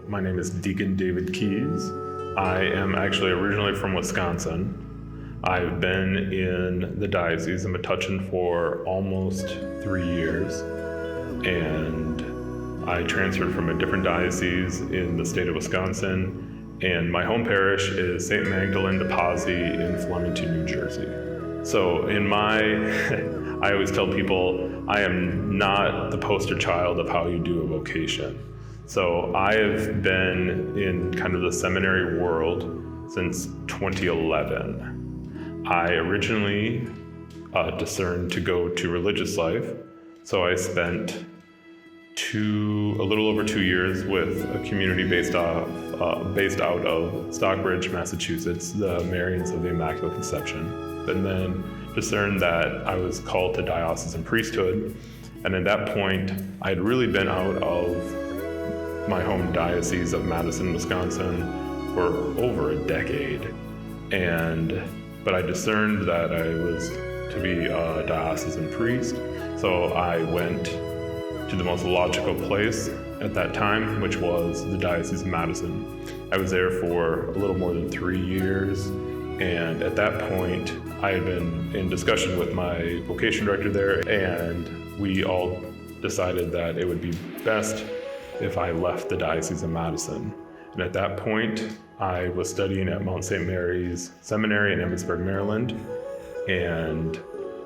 my name is Deacon David Keyes. I am actually originally from Wisconsin. I've been in the diocese of Metuchen for almost 3 years, and I transferred from a different diocese in the state of Wisconsin, and my home parish is St. Magdalene de Pazzi in Flemington, New Jersey. So I always tell people I am not the poster child of how you do a vocation. So I have been in kind of the seminary world since 2011. I originally discerned to go to religious life, so I spent a little over 2 years with a community based out of Stockbridge, Massachusetts, the Marians of the Immaculate Conception, and then discerned that I was called to diocesan priesthood. And at that point, I had really been out of my home diocese of Madison, Wisconsin for over a decade. But I discerned that I was to be a diocesan priest. So I went to the most logical place at that time, which was the Diocese of Madison. I was there for a little more than 3 years. And at that point, I had been in discussion with my vocation director there, and we all decided that it would be best if I left the Diocese of Madison. And at that point, I was studying at Mount St. Mary's Seminary in Emmitsburg, Maryland, and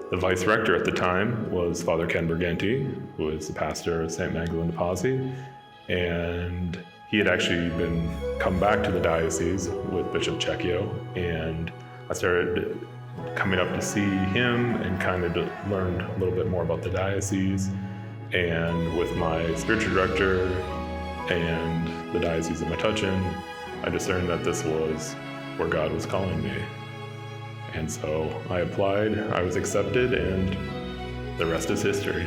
the vice rector at the time was Father Ken Bergenti, who is the pastor of St. Magdalene de Pazzi, and he had actually come back to the diocese with Bishop Checchio, and I started coming up to see him and kind of learned a little bit more about the diocese. And with my spiritual director and the Diocese of Metuchen, I discerned that this was where God was calling me. And so I applied, I was accepted, and the rest is history.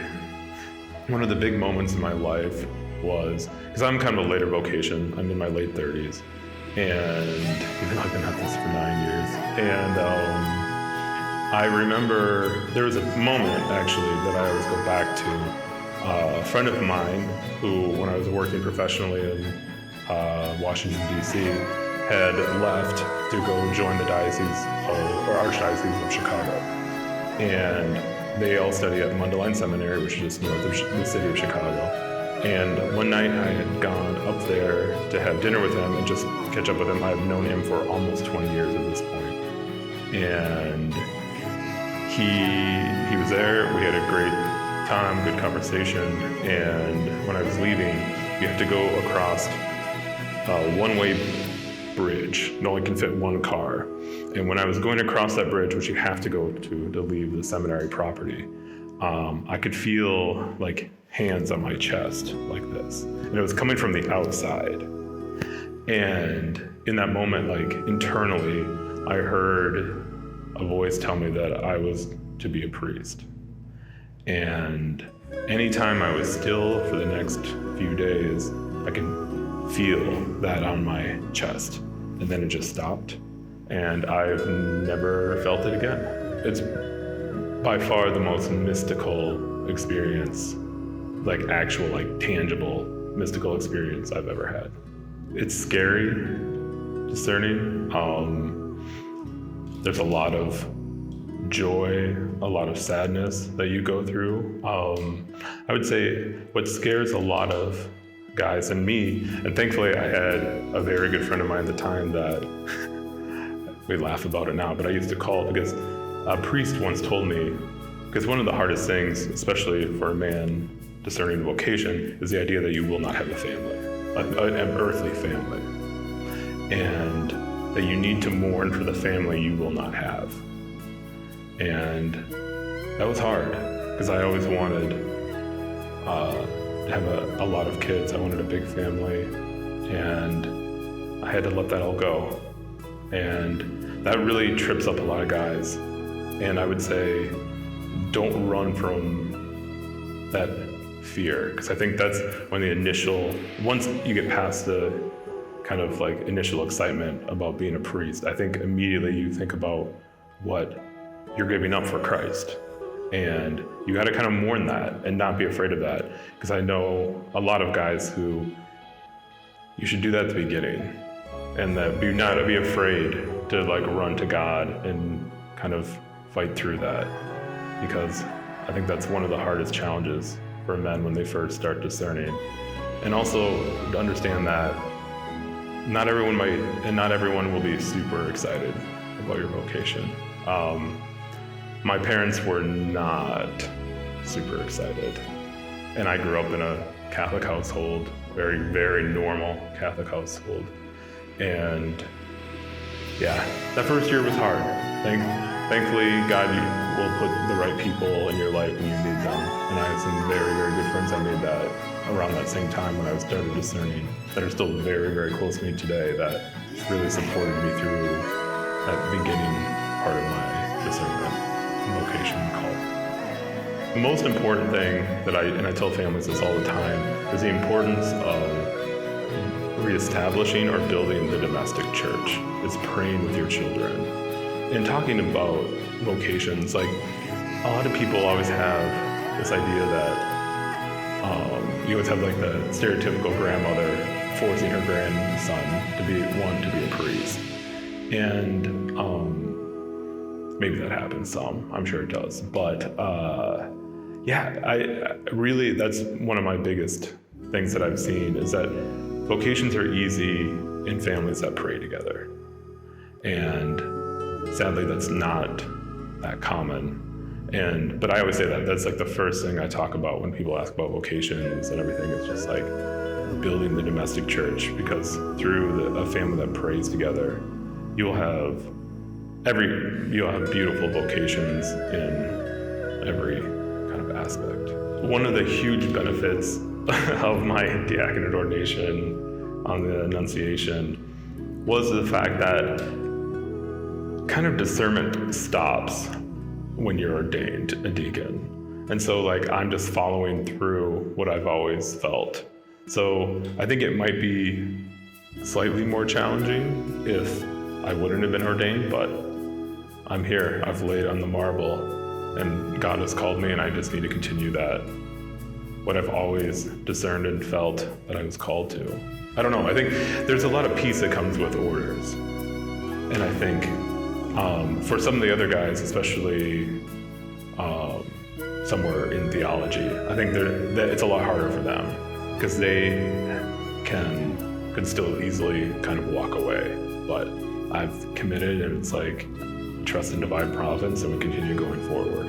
One of the big moments in my life was, because I'm kind of a later vocation, I'm in my late 30s, and even though I've been at this for 9 years, and I remember there was a moment actually that I always go back to. A friend of mine who, when I was working professionally in Washington, D.C., had left to go join the Archdiocese of Chicago. And they all study at Mundelein Seminary, which is just north of the city of Chicago. And one night I had gone up there to have dinner with him and just catch up with him. I've known him for almost 20 years at this point. And he was there. We had a great time, good conversation. And when I was leaving, you have to go across a one-way bridge. It only can fit one car. And when I was going across that bridge, which you have to go to leave the seminary property, I could feel like hands on my chest like this. And it was coming from the outside. And in that moment, like internally, I heard a voice tell me that I was to be a priest. And anytime I was still for the next few days, I could feel that on my chest. And then it just stopped. And I've never felt it again. It's by far the most mystical experience, like actual, like tangible mystical experience I've ever had. It's scary, discerning. There's a lot of joy, a lot of sadness that you go through. I would say what scares a lot of guys and me, and thankfully I had a very good friend of mine at the time that we laugh about it now, but I used to call because a priest once told me, because one of the hardest things, especially for a man discerning the vocation, is the idea that you will not have a family, an earthly family, and that you need to mourn for the family you will not have. And that was hard, because I always wanted to have a lot of kids. I wanted a big family, and I had to let that all go. And that really trips up a lot of guys. And I would say, don't run from that fear, because I think that's when once you get past the kind of like initial excitement about being a priest, I think immediately you think about what you're giving up for Christ. And you got to kind of mourn that and not be afraid of that, because I know a lot of guys who you should do that at the beginning, and that not be afraid to like run to God and kind of fight through that, because I think that's one of the hardest challenges for men when they first start discerning. And also to understand that not everyone will be super excited about your vocation. My parents were not super excited, and I grew up in a Catholic household, very, very normal Catholic household. And yeah, that first year was hard. Thankfully, God will put the right people in your life when you need them. And I have some very, very good friends I made that around that same time when I started discerning that are still very, very close to me today, that really supported me through that beginning part of my discernment vocation call. The most important thing that I tell families this all the time, is the importance of reestablishing or building the domestic church, is praying with your children. And talking about vocations, like a lot of people always have this idea that you always have like the stereotypical grandmother forcing her grandson to be a priest. And maybe that happens some, I'm sure it does. But yeah, I really, that's one of my biggest things that I've seen, is that vocations are easy in families that pray together. And sadly, that's not that common. But I always say that that's like the first thing I talk about when people ask about vocations and everything. It's just like building the domestic church, because through a family that prays together, you'll have beautiful vocations in every kind of aspect. One of the huge benefits of my diaconate ordination on the Annunciation was the fact that kind of discernment stops when you're ordained a deacon. And so like I'm just following through what I've always felt. So I think it might be slightly more challenging if I wouldn't have been ordained, but I'm here, I've laid on the marble, and God has called me, and I just need to continue that, what I've always discerned and felt that I was called to. I don't know, I think there's a lot of peace that comes with orders. And I think for some of the other guys, especially somewhere in theology, I think that it's a lot harder for them, because they could still easily kind of walk away. But I've committed, and it's like trust in divine providence, and we continue going forward.